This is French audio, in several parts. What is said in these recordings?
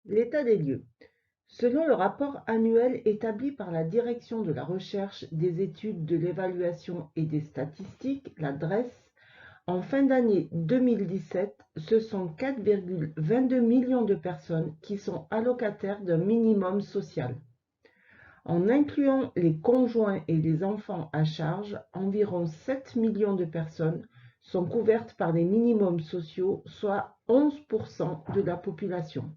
L'état des lieux. Selon le rapport annuel établi par la Direction de la recherche, des études, de l'évaluation et des statistiques, la DRES, en fin d'année 2017, ce sont 4,22 millions de personnes qui sont allocataires d'un minimum social. En incluant les conjoints et les enfants à charge, environ 7 millions de personnes sont couvertes par les minimums sociaux, soit 11% de la population.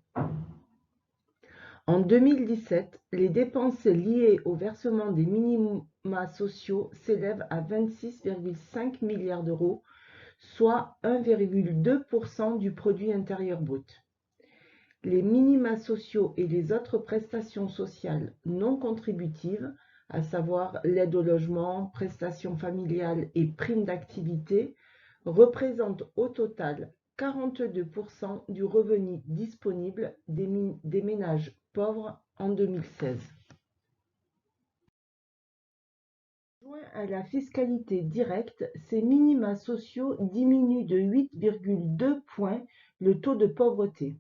En 2017, les dépenses liées au versement des minima sociaux s'élèvent à 26,5 milliards d'euros, soit 1,2% du produit intérieur brut. Les minima sociaux et les autres prestations sociales non contributives, à savoir l'aide au logement, prestations familiales et primes d'activité, représentent au total 42% du revenu disponible des ménages pauvres en 2016. Joints à la fiscalité directe, ces minima sociaux diminuent de 8,2 points le taux de pauvreté.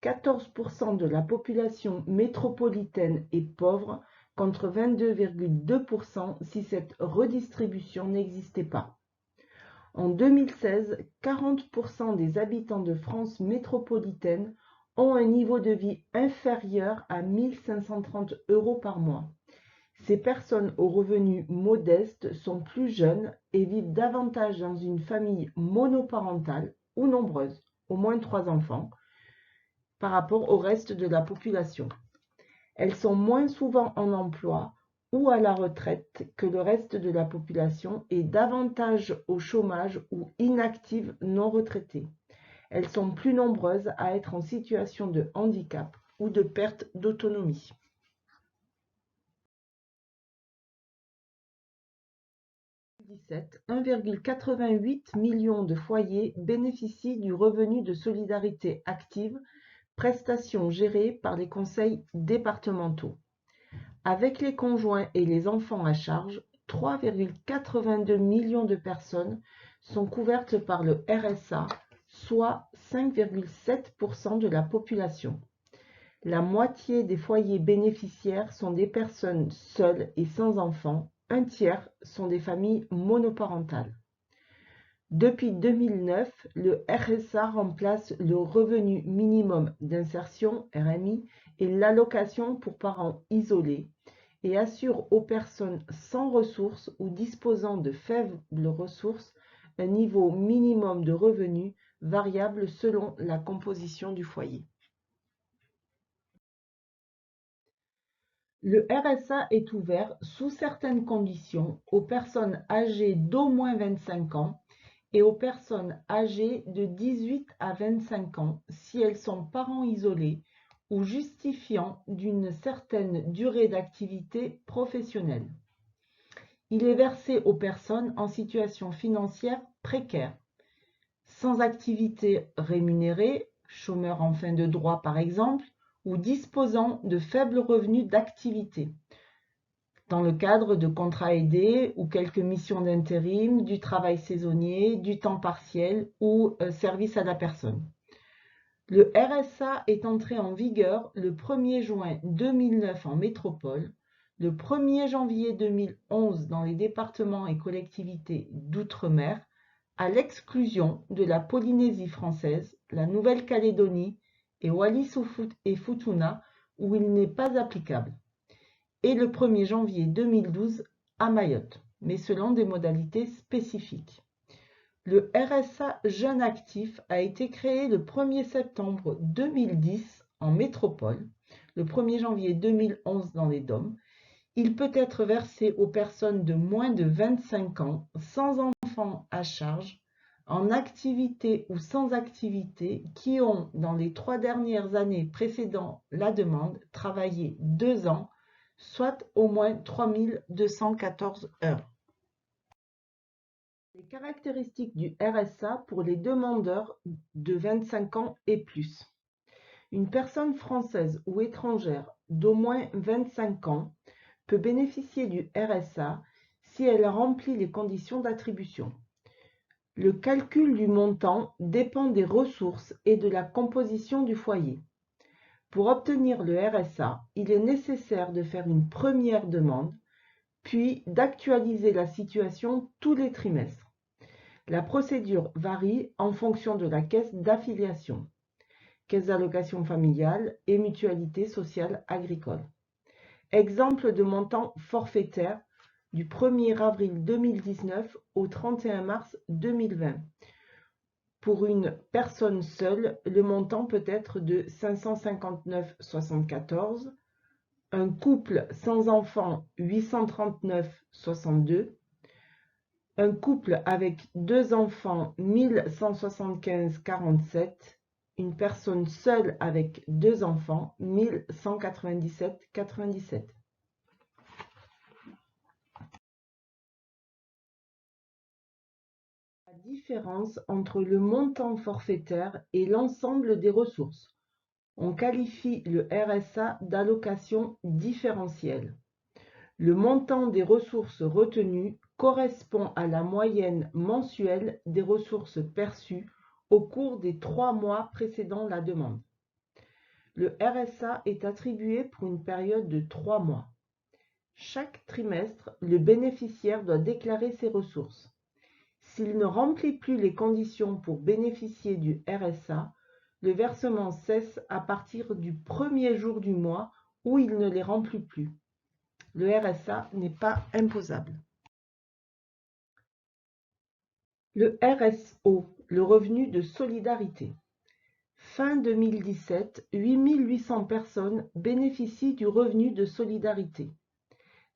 14% de la population métropolitaine est pauvre, contre 22,2% si cette redistribution n'existait pas. En 2016, 40% des habitants de France métropolitaine ont un niveau de vie inférieur à 1 530 € par mois. Ces personnes aux revenus modestes sont plus jeunes et vivent davantage dans une famille monoparentale ou nombreuse, au moins 3 enfants, par rapport au reste de la population. Elles sont moins souvent en emploi ou à la retraite que le reste de la population et davantage au chômage ou inactives non retraitées. Elles sont plus nombreuses à être en situation de handicap ou de perte d'autonomie. 1,88 million de foyers bénéficient du revenu de solidarité active, prestation gérée par les conseils départementaux. Avec les conjoints et les enfants à charge, 3,82 millions de personnes sont couvertes par le RSA, soit 5,7% de la population. La moitié des foyers bénéficiaires sont des personnes seules et sans enfants, un tiers sont des familles monoparentales. Depuis 2009, le RSA remplace le revenu minimum d'insertion, RMI, et l'allocation pour parents isolés et assure aux personnes sans ressources ou disposant de faibles ressources un niveau minimum de revenus variable selon la composition du foyer. Le RSA est ouvert, sous certaines conditions, aux personnes âgées d'au moins 25 ans et aux personnes âgées de 18 à 25 ans si elles sont parents isolés ou justifiant d'une certaine durée d'activité professionnelle. Il est versé aux personnes en situation financière précaire, sans activité rémunérée, chômeurs en fin de droit par exemple, ou disposant de faibles revenus d'activité, dans le cadre de contrats aidés ou quelques missions d'intérim, du travail saisonnier, du temps partiel ou service à la personne. Le RSA est entré en vigueur le 1er juin 2009 en métropole, le 1er janvier 2011 dans les départements et collectivités d'outre-mer, à l'exclusion de la Polynésie française, la Nouvelle-Calédonie et Wallis-et-Futuna où il n'est pas applicable, et le 1er janvier 2012 à Mayotte, mais selon des modalités spécifiques. Le RSA Jeune Actif a été créé le 1er septembre 2010 en métropole, le 1er janvier 2011 dans les DOM. Il peut être versé aux personnes de moins de 25 ans, sans enfants à charge, en activité ou sans activité, qui ont, dans les 3 dernières années précédant la demande, travaillé 2 ans, soit au moins 3214 heures. Les caractéristiques du RSA pour les demandeurs de 25 ans et plus. Une personne française ou étrangère d'au moins 25 ans peut bénéficier du RSA si elle remplit les conditions d'attribution. Le calcul du montant dépend des ressources et de la composition du foyer. Pour obtenir le RSA, il est nécessaire de faire une première demande, puis d'actualiser la situation tous les trimestres. La procédure varie en fonction de la caisse d'affiliation, caisse d'allocation familiale et mutualité sociale agricole. Exemple de montant forfaitaire du 1er avril 2019 au 31 mars 2020. Pour une personne seule, le montant peut être de 559,74 €, un couple sans enfant 839,62 €, un couple avec 2 enfants 1175,47 €, une personne seule avec 2 enfants 1197,97 €. La différence entre le montant forfaitaire et l'ensemble des ressources. On qualifie le RSA d'allocation différentielle. Le montant des ressources retenues correspond à la moyenne mensuelle des ressources perçues au cours des 3 mois précédant la demande. Le RSA est attribué pour une période de 3 mois. Chaque trimestre, le bénéficiaire doit déclarer ses ressources. S'il ne remplit plus les conditions pour bénéficier du RSA, le versement cesse à partir du premier jour du mois où il ne les remplit plus. Le RSA n'est pas imposable. Le RSO, le revenu de solidarité. Fin 2017, 8 800 personnes bénéficient du revenu de solidarité.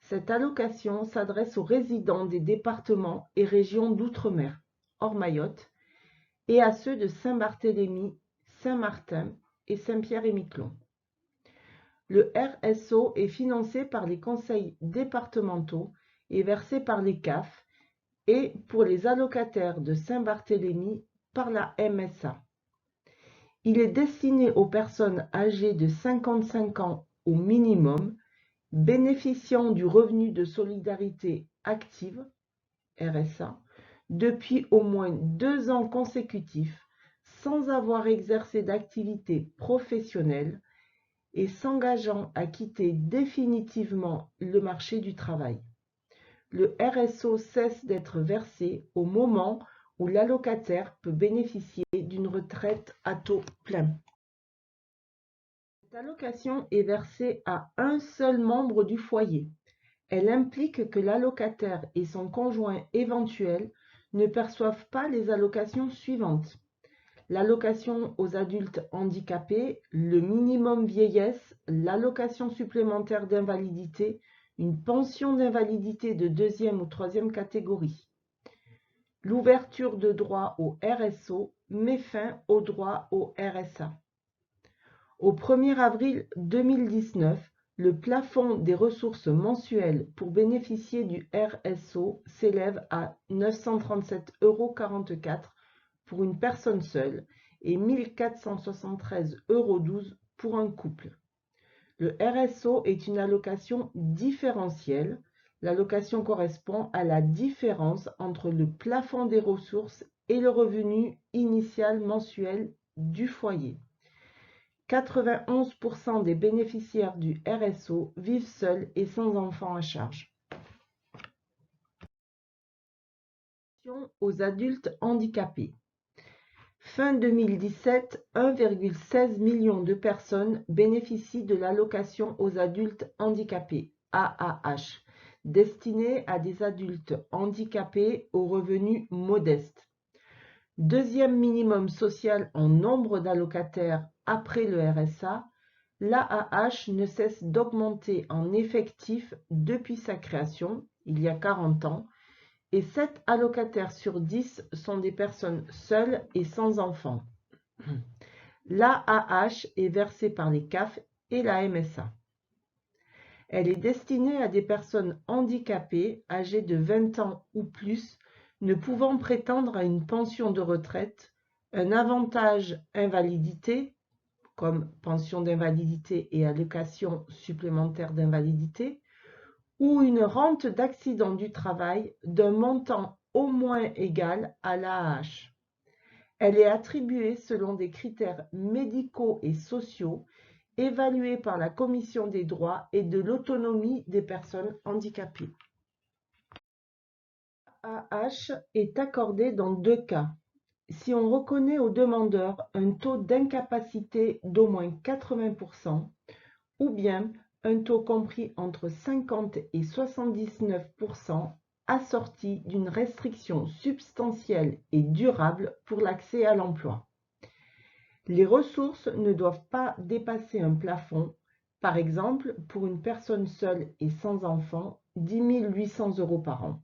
Cette allocation s'adresse aux résidents des départements et régions d'outre-mer, hors Mayotte, et à ceux de Saint-Barthélemy, Saint-Martin et Saint-Pierre-et-Miquelon. Le RSO est financé par les conseils départementaux et versé par les CAF, et pour les allocataires de Saint-Barthélemy par la MSA. Il est destiné aux personnes âgées de 55 ans au minimum, bénéficiant du revenu de solidarité active, RSA, depuis au moins 2 ans consécutifs, sans avoir exercé d'activité professionnelle et s'engageant à quitter définitivement le marché du travail. Le RSO cesse d'être versé au moment où l'allocataire peut bénéficier d'une retraite à taux plein. Cette allocation est versée à un seul membre du foyer. Elle implique que l'allocataire et son conjoint éventuel ne perçoivent pas les allocations suivantes: l'allocation aux adultes handicapés, le minimum vieillesse, l'allocation supplémentaire d'invalidité, une pension d'invalidité de 2e ou 3e catégorie. L'ouverture de droit au RSO met fin au droit au RSA. Au 1er avril 2019, le plafond des ressources mensuelles pour bénéficier du RSO s'élève à 937,44 € pour une personne seule et 1473,12 € pour un couple. Le RSO est une allocation différentielle. L'allocation correspond à la différence entre le plafond des ressources et le revenu initial mensuel du foyer. 91% des bénéficiaires du RSO vivent seuls et sans enfants à charge. Aux adultes handicapés. Fin 2017, 1,16 million de personnes bénéficient de l'allocation aux adultes handicapés, AAH, destinée à des adultes handicapés aux revenus modestes. Deuxième minimum social en nombre d'allocataires après le RSA, l'AAH ne cesse d'augmenter en effectif depuis sa création, il y a 40 ans, et 7 allocataires sur 10 sont des personnes seules et sans enfants. L'AAH est versée par les CAF et la MSA. Elle est destinée à des personnes handicapées âgées de 20 ans ou plus, ne pouvant prétendre à une pension de retraite, un avantage invalidité, comme pension d'invalidité et allocation supplémentaire d'invalidité, ou une rente d'accident du travail d'un montant au moins égal à l'AAH. Elle est attribuée selon des critères médicaux et sociaux évalué par la Commission des droits et de l'autonomie des personnes handicapées. L'AAH est accordé dans deux cas. Si on reconnaît au demandeur un taux d'incapacité d'au moins 80%, ou bien un taux compris entre 50 et 79%, assorti d'une restriction substantielle et durable pour l'accès à l'emploi. Les ressources ne doivent pas dépasser un plafond, par exemple pour une personne seule et sans enfant, 10 800 € par an.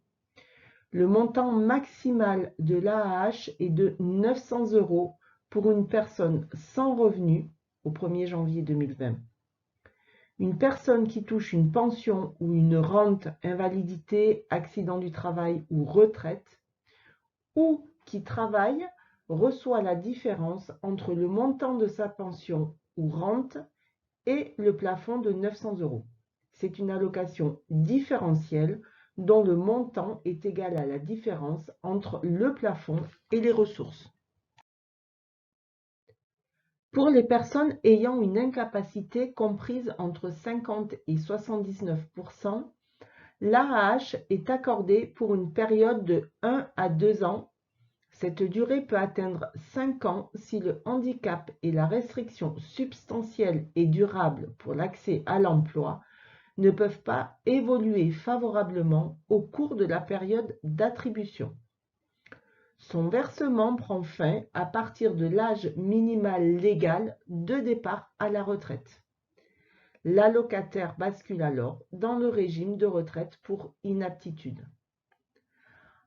Le montant maximal de l'AAH est de 900 € pour une personne sans revenu au 1er janvier 2020. Une personne qui touche une pension ou une rente, invalidité, accident du travail ou retraite, ou qui travaille, reçoit la différence entre le montant de sa pension ou rente et le plafond de 900 €. C'est une allocation différentielle dont le montant est égal à la différence entre le plafond et les ressources. Pour les personnes ayant une incapacité comprise entre 50 et 79%, l'AAH est accordée pour une période de 1 à 2 ans. Cette durée peut atteindre 5 ans si le handicap et la restriction substantielle et durable pour l'accès à l'emploi ne peuvent pas évoluer favorablement au cours de la période d'attribution. Son versement prend fin à partir de l'âge minimal légal de départ à la retraite. L'allocataire bascule alors dans le régime de retraite pour inaptitude.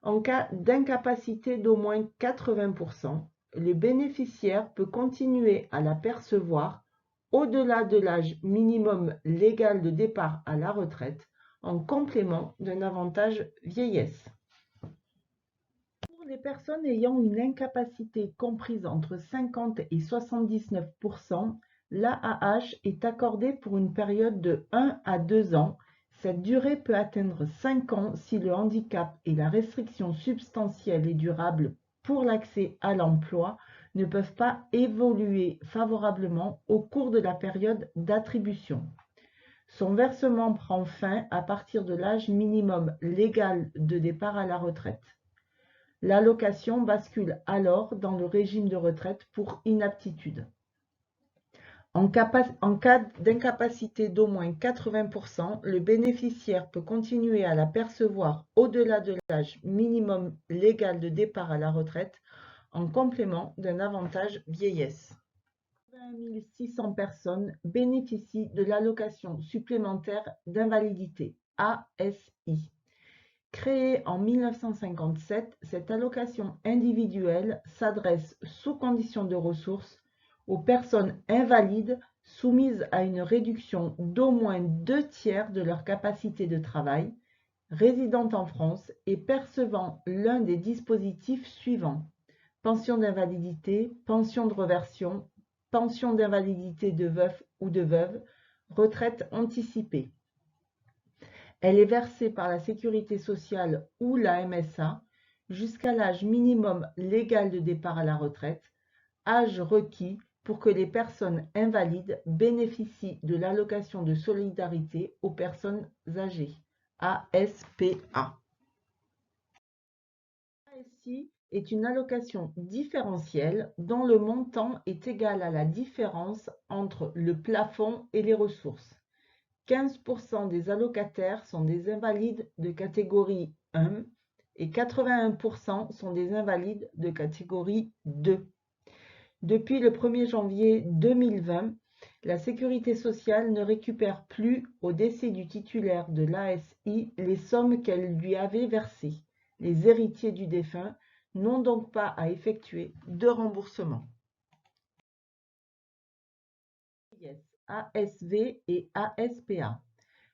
En cas d'incapacité d'au moins 80%, le bénéficiaire peut continuer à la percevoir au-delà de l'âge minimum légal de départ à la retraite en complément d'un avantage vieillesse. Pour les personnes ayant une incapacité comprise entre 50 et 79%, l'AAH est accordée pour une période de 1 à 2 ans. Cette durée peut atteindre 5 ans si le handicap et la restriction substantielle et durable pour l'accès à l'emploi ne peuvent pas évoluer favorablement au cours de la période d'attribution. Son versement prend fin à partir de l'âge minimum légal de départ à la retraite. L'allocation bascule alors dans le régime de retraite pour inaptitude. En cas d'incapacité d'au moins 80%, le bénéficiaire peut continuer à la percevoir au-delà de l'âge minimum légal de départ à la retraite en complément d'un avantage vieillesse. 20 600 personnes bénéficient de l'allocation supplémentaire d'invalidité, ASI. Créée en 1957, cette allocation individuelle s'adresse sous condition de ressources aux personnes invalides soumises à une réduction d'au moins 2/3 de leur capacité de travail, résidant en France et percevant l'un des dispositifs suivants: pension d'invalidité, pension de réversion, pension d'invalidité de veuf ou de veuve, retraite anticipée. Elle est versée par la Sécurité sociale ou la MSA jusqu'à l'âge minimum légal de départ à la retraite, âge requis pour que les personnes invalides bénéficient de l'allocation de solidarité aux personnes âgées, ASPA. ASI est une allocation différentielle dont le montant est égal à la différence entre le plafond et les ressources. 15% des allocataires sont des invalides de catégorie 1 et 81% sont des invalides de catégorie 2. Depuis le 1er janvier 2020, la Sécurité sociale ne récupère plus au décès du titulaire de l'ASI les sommes qu'elle lui avait versées. Les héritiers du défunt n'ont donc pas à effectuer de remboursement. ASV et ASPA.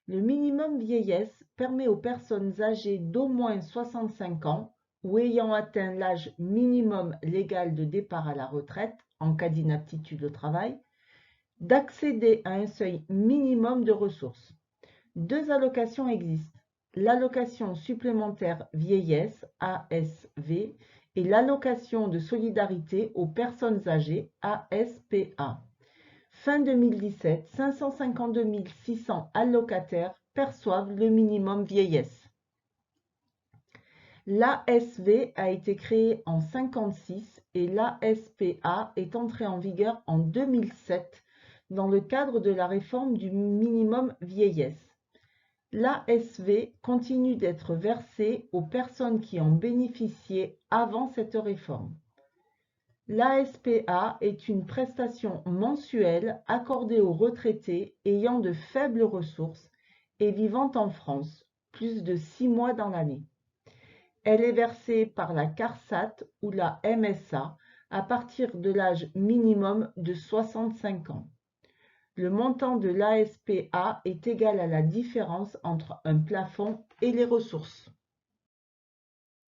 Le minimum vieillesse permet aux personnes âgées d'au moins 65 ans ou ayant atteint l'âge minimum légal de départ à la retraite en cas d'inaptitude au travail d'accéder à un seuil minimum de ressources. Deux allocations existent: l'allocation supplémentaire vieillesse, ASV, et l'allocation de solidarité aux personnes âgées, ASPA. Fin 2017, 552 600 allocataires perçoivent le minimum vieillesse. L'ASV a été créée en 1956 et l'ASPA est entrée en vigueur en 2007 dans le cadre de la réforme du minimum vieillesse. L'ASV continue d'être versée aux personnes qui en bénéficiaient avant cette réforme. L'ASPA est une prestation mensuelle accordée aux retraités ayant de faibles ressources et vivant en France, plus de 6 mois dans l'année. Elle est versée par la CARSAT ou la MSA à partir de l'âge minimum de 65 ans. Le montant de l'ASPA est égal à la différence entre un plafond et les ressources. Les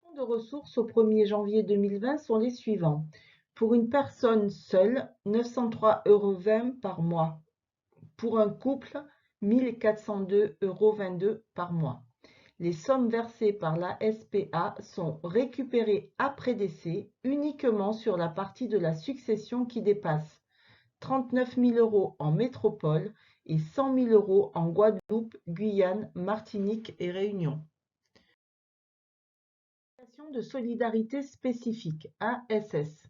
fonds de ressources au 1er janvier 2020 sont les suivants. Pour une personne seule, 903,20 € par mois. Pour un couple, 1402,22 € par mois. Les sommes versées par la SPA sont récupérées après décès uniquement sur la partie de la succession qui dépasse 39 000 € en métropole et 100 000 € en Guadeloupe, Guyane, Martinique et Réunion. Allocation de solidarité spécifique, ASS.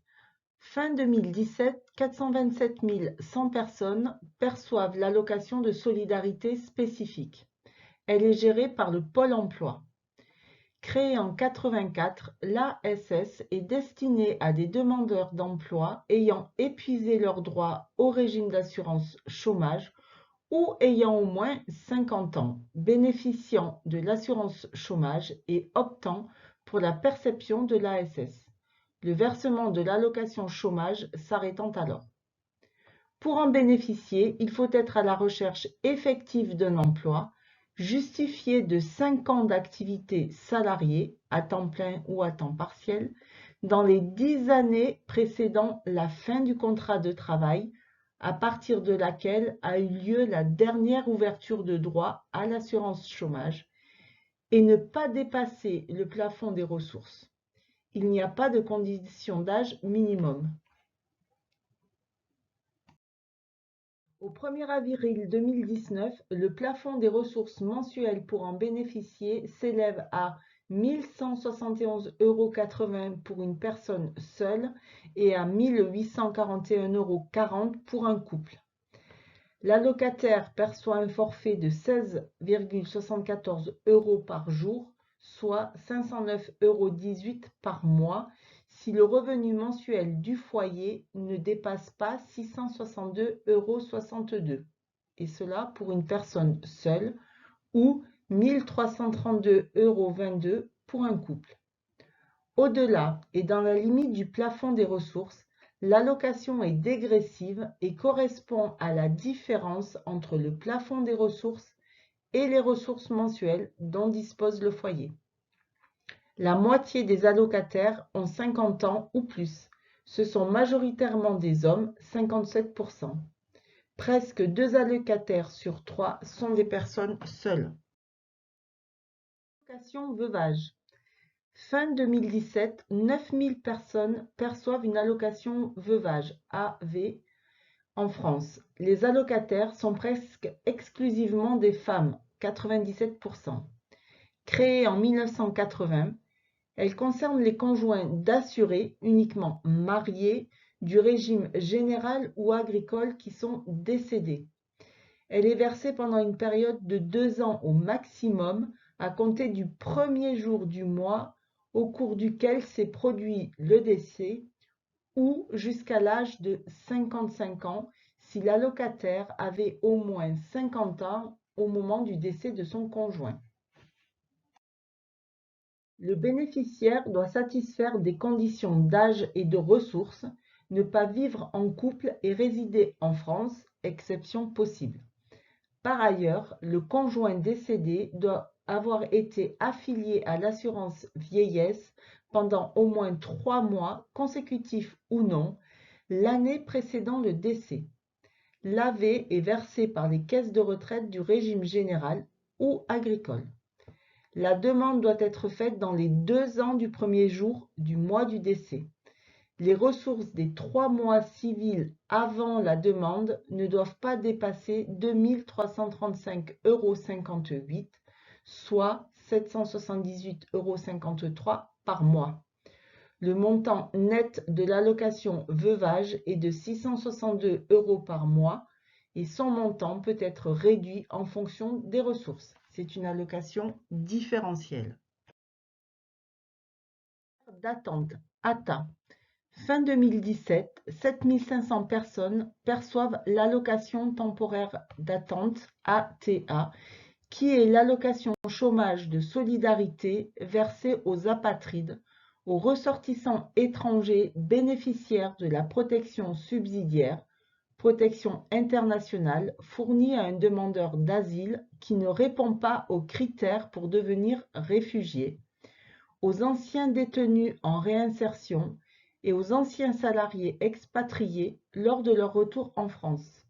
Fin 2017, 427 100 personnes perçoivent l'allocation de solidarité spécifique. Elle est gérée par le Pôle emploi. Créée en 1984, l'ASS est destinée à des demandeurs d'emploi ayant épuisé leurs droits au régime d'assurance chômage ou ayant au moins 50 ans, bénéficiant de l'assurance chômage et optant pour la perception de l'ASS. Le versement de l'allocation chômage s'arrêtant alors. Pour en bénéficier, il faut être à la recherche effective d'un emploi, justifié de 5 ans d'activité salariée, à temps plein ou à temps partiel, dans les 10 années précédant la fin du contrat de travail, à partir de laquelle a eu lieu la dernière ouverture de droit à l'assurance chômage, et ne pas dépasser le plafond des ressources. Il n'y a pas de condition d'âge minimum. Au 1er avril 2019, le plafond des ressources mensuelles pour en bénéficier s'élève à 1 171,80 € pour une personne seule et à 1 841,40 € pour un couple. L'allocataire perçoit un forfait de 16,74 € par jour, soit 509,18 € par mois, si le revenu mensuel du foyer ne dépasse pas 662,62 €, et cela pour une personne seule, ou 1 332,22 € pour un couple. Au-delà et dans la limite du plafond des ressources, l'allocation est dégressive et correspond à la différence entre le plafond des ressources et les ressources mensuelles dont dispose le foyer. La moitié des allocataires ont 50 ans ou plus. Ce sont majoritairement des hommes, 57%. Presque 2 allocataires sur 3 sont des personnes seules. Allocation veuvage. Fin 2017, 9 000 personnes perçoivent une allocation veuvage, AV, en France. Les allocataires sont presque exclusivement des femmes, 97%. Créée en 1980, elle concerne les conjoints d'assurés uniquement mariés du régime général ou agricole qui sont décédés. Elle est versée pendant une période de 2 ans au maximum à compter du premier jour du mois au cours duquel s'est produit le décès ou jusqu'à l'âge de 55 ans si l'allocataire avait au moins 50 ans au moment du décès de son conjoint. Le bénéficiaire doit satisfaire des conditions d'âge et de ressources, ne pas vivre en couple et résider en France, exception possible. Par ailleurs, le conjoint décédé doit avoir été affilié à l'assurance vieillesse pendant au moins 3 mois consécutifs ou non, l'année précédant le décès. L'AV est versé par les caisses de retraite du régime général ou agricole. La demande doit être faite dans les 2 ans du premier jour du mois du décès. Les ressources des 3 mois civils avant la demande ne doivent pas dépasser 2 335,58 €, soit 778,53 € par mois. Le montant net de l'allocation veuvage est de 662 € par mois et son montant peut être réduit en fonction des ressources. C'est une allocation différentielle. D'attente, ATA. Fin 2017, 7 500 personnes perçoivent l'allocation temporaire d'attente, ATA, qui est l'allocation chômage de solidarité versée aux apatrides, aux ressortissants étrangers bénéficiaires de la protection subsidiaire, protection internationale fournie à un demandeur d'asile qui ne répond pas aux critères pour devenir réfugié, aux anciens détenus en réinsertion et aux anciens salariés expatriés lors de leur retour en France.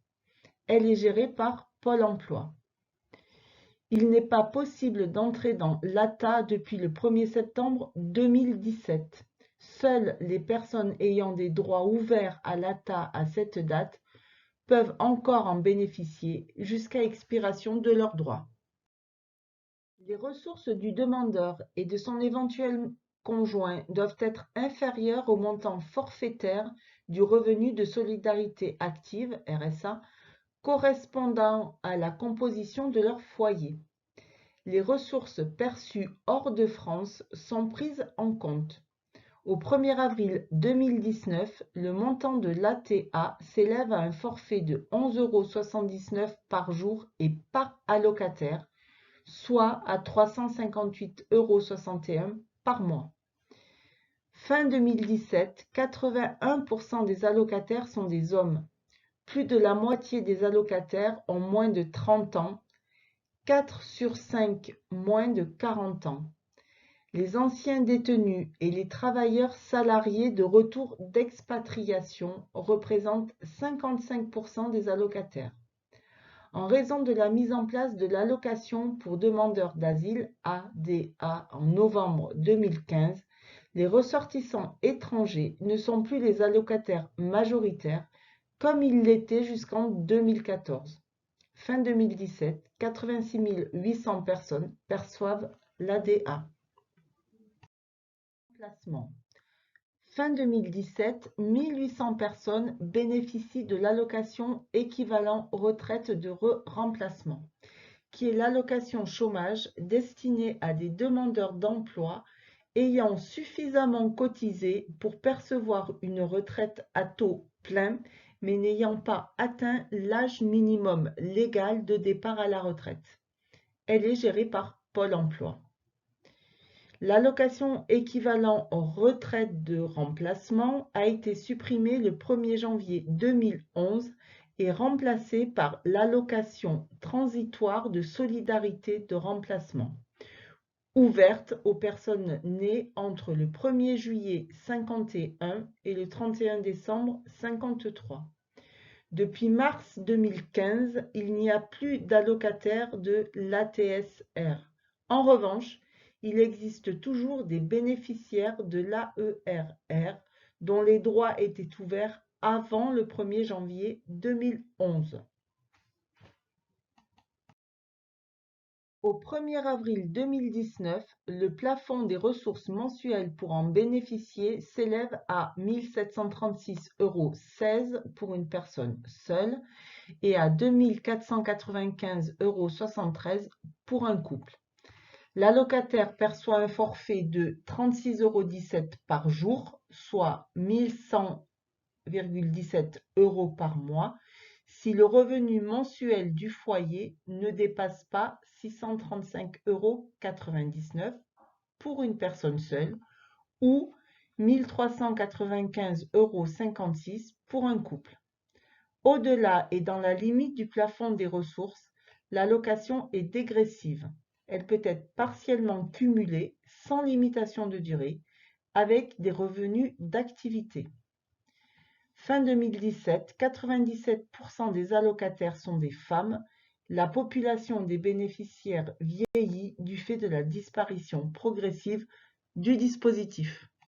Elle est gérée par Pôle emploi. Il n'est pas possible d'entrer dans l'ATA depuis le 1er septembre 2017. Seules les personnes ayant des droits ouverts à l'ATA à cette date peuvent encore en bénéficier jusqu'à expiration de leurs droits. Les ressources du demandeur et de son éventuel conjoint doivent être inférieures au montant forfaitaire du revenu de solidarité active, RSA, correspondant à la composition de leur foyer. Les ressources perçues hors de France sont prises en compte. Au 1er avril 2019, le montant de l'ATA s'élève à un forfait de 11,79 € par jour et par allocataire, soit à 358,61 € par mois. Fin 2017, 81% des allocataires sont des hommes. Plus de la moitié des allocataires ont moins de 30 ans, 4 sur 5 moins de 40 ans. Les anciens détenus et les travailleurs salariés de retour d'expatriation représentent 55% des allocataires. En raison de la mise en place de l'allocation pour demandeurs d'asile, ADA, en novembre 2015, les ressortissants étrangers ne sont plus les allocataires majoritaires comme ils l'étaient jusqu'en 2014. Fin 2017, 86 800 personnes perçoivent l'ADA. Fin 2017, 1800 personnes bénéficient de l'allocation équivalent retraite de remplacement, qui est l'allocation chômage destinée à des demandeurs d'emploi ayant suffisamment cotisé pour percevoir une retraite à taux plein, mais n'ayant pas atteint l'âge minimum légal de départ à la retraite. Elle est gérée par Pôle emploi. L'allocation équivalent retraite de remplacement a été supprimée le 1er janvier 2011 et remplacée par l'allocation transitoire de solidarité de remplacement, ouverte aux personnes nées entre le 1er juillet 51 et le 31 décembre 53. Depuis mars 2015, il n'y a plus d'allocataires de l'ATSR. En revanche, il existe toujours des bénéficiaires de l'AERR dont les droits étaient ouverts avant le 1er janvier 2011. Au 1er avril 2019, le plafond des ressources mensuelles pour en bénéficier s'élève à 1 736,16 € pour une personne seule et à 2 495,73 € pour un couple. L'allocataire perçoit un forfait de 36,17 € par jour, soit 1100,17 € par mois, si le revenu mensuel du foyer ne dépasse pas 635,99 € pour une personne seule ou 1 395,56 € pour un couple. Au-delà et dans la limite du plafond des ressources, l'allocation est dégressive. Elle peut être partiellement cumulée, sans limitation de durée, avec des revenus d'activité. Fin 2017, 97% des allocataires sont des femmes. La population des bénéficiaires vieillit du fait de la disparition progressive du dispositif.